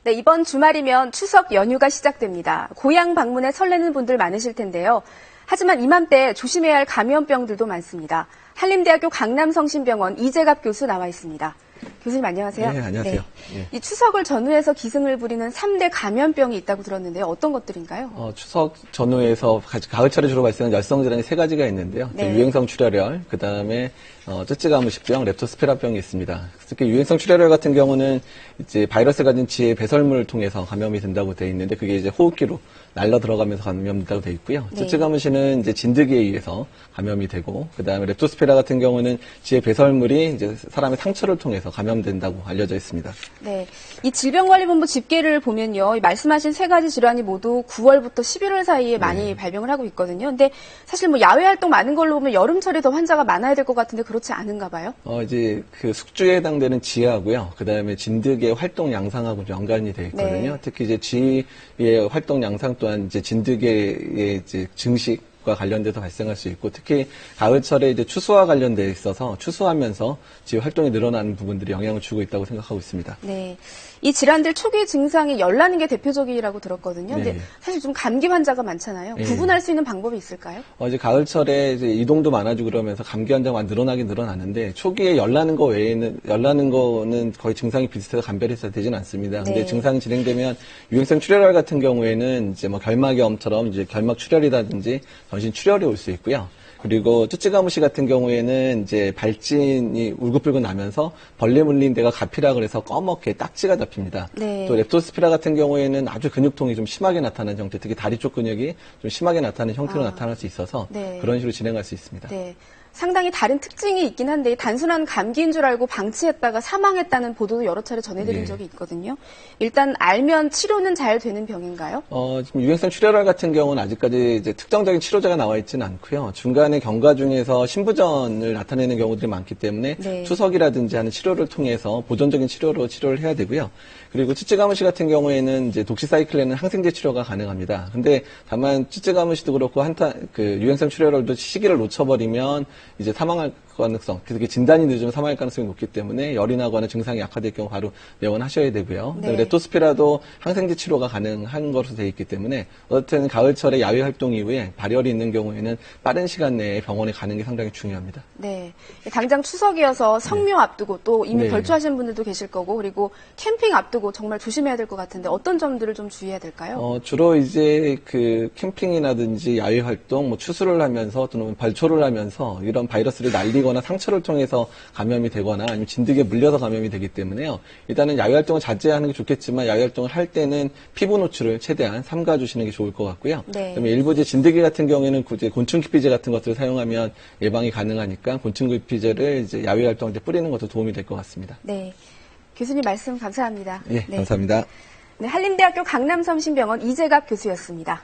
네, 이번 주말이면 추석 연휴가 시작됩니다. 고향 방문에 설레는 분들 많으실 텐데요. 하지만 이맘때 조심해야 할 감염병들도 많습니다. 한림대학교 강남성심병원 이재갑 교수 나와 있습니다. 교수님 안녕하세요. 네, 안녕하세요. 네. 이 추석을 전후해서 기승을 부리는 3대 감염병이 있다고 들었는데요. 어떤 것들인가요? 추석 전후에서 가을철에 주로 발생하는 열성 질환이 세 가지가 있는데요. 네. 유행성 출혈열, 그다음에 쯔쯔가무식병, 렙토스피라병이 있습니다. 특히 유행성 출혈열 같은 경우는 이제 바이러스가 가진 지의 배설물을 통해서 감염이 된다고 돼 있는데 그게 이제 호흡기로 날라 들어가면서 감염된다고 돼 있고요. 네. 쯔쯔가무시는 이제 진드기에 의해서 감염이 되고 그다음에 렙토스피라 같은 경우는 지의 배설물이 이제 사람의 상처를 통해서 감염된다고 알려져 있습니다. 네, 이 질병관리본부 집계를 보면요, 말씀하신 세 가지 질환이 모두 9월부터 11월 사이에 많이 발병을 하고 있거든요. 근데 사실 뭐 야외 활동 많은 걸로 보면 여름철에 더 환자가 많아야 될 것 같은데 그렇지 않은가 봐요? 이제 그 숙주에 해당되는 지하고요. 그다음에 진드기의 활동 양상하고 연관이 돼 있거든요. 네. 특히 이제 지의 활동 양상 또한 이제 진드기의 이제 증식과 관련돼서 발생할 수 있고 특히 가을철에 이제 추수와 관련돼 있어서 추수하면서 지 활동이 늘어나는 부분들이 영향을 주고 있다고 생각하고 있습니다. 네. 이 질환들 초기 증상이 열나는 게 대표적이라고 들었거든요. 근데 네. 사실 좀 감기 환자가 많잖아요. 네. 구분할 수 있는 방법이 있을까요? 이제 가을철에 이제 이동도 많아지고 그러면서 감기 환자가 늘어나긴 늘어나는데 초기에 열나는 거 외에는 열나는 거는 거의 증상이 비슷해서 감별이 잘 되지는 않습니다. 근데 네. 증상이 진행되면 유행성 출혈열 같은 경우에는 이제 뭐 결막염처럼 이제 결막 출혈이라든지 전신 출혈이 올 수 있고요. 그리고 쯔쯔가무시 같은 경우에는 이제 발진이 울긋불긋 나면서 벌레 물린 데가 가피라 그래서 꺼멓게 딱지가 잡힙니다. 네. 또 렙토스피라 같은 경우에는 아주 근육통이 좀 심하게 나타나는 형태, 특히 다리 쪽 근육이 좀 심하게 나타나는 형태로 나타날 수 있어서 네. 그런 식으로 진행할 수 있습니다. 네. 상당히 다른 특징이 있긴 한데 단순한 감기인 줄 알고 방치했다가 사망했다는 보도도 여러 차례 전해드린 네. 적이 있거든요. 일단 알면 치료는 잘 되는 병인가요? 지금 유행성 출혈열 같은 경우는 아직까지 이제 특정적인 치료제가 나와 있지는 않고요. 중간에 경과 중에서 신부전을 나타내는 경우들이 많기 때문에 네. 투석이라든지 하는 치료를 통해서 보존적인 치료로 치료를 해야 되고요. 그리고 쯔쯔가무시 같은 경우에는 이제 독시사이클에는 항생제 치료가 가능합니다. 근데 다만 쯔쯔가무시도 그렇고 유행성 출혈열도 시기를 놓쳐버리면 이제 사망할 가능성, 특히 진단이 늦으면 사망할 가능성이 높기 때문에 열이 나거나 증상이 악화될 경우 바로 내원하셔야 되고요. 네. 렙토스피라도 항생제 치료가 가능한 것으로 되어 있기 때문에 어쨌든 가을철에 야외 활동 이후에 발열이 있는 경우에는 빠른 시간 내에 병원에 가는 게 상당히 중요합니다. 네. 당장 추석이어서 성묘 앞두고 또 이미 네. 벌초하시는 분들도 계실 거고 그리고 캠핑 앞두고 정말 조심해야 될 것 같은데 어떤 점들을 좀 주의해야 될까요? 주로 이제 그 캠핑이라든지 야외 활동, 뭐 추수를 하면서 또는 발초를 하면서 이런 바이러스를 날리거나 상처를 통해서 감염이 되거나 아니면 진드기에 물려서 감염이 되기 때문에요. 일단은 야외 활동을 자제하는 게 좋겠지만 야외 활동을 할 때는 피부 노출을 최대한 삼가 주시는 게 좋을 것 같고요. 네. 그다음에 일부 이제 진드기 같은 경우에는 이제 곤충 기피제 같은 것들을 사용하면 예방이 가능하니까 곤충 기피제를 이제 야외 활동할 때 뿌리는 것도 도움이 될 것 같습니다. 네. 교수님 말씀 감사합니다. 예, 감사합니다. 네, 한림대학교 강남성심병원 이재갑 교수였습니다.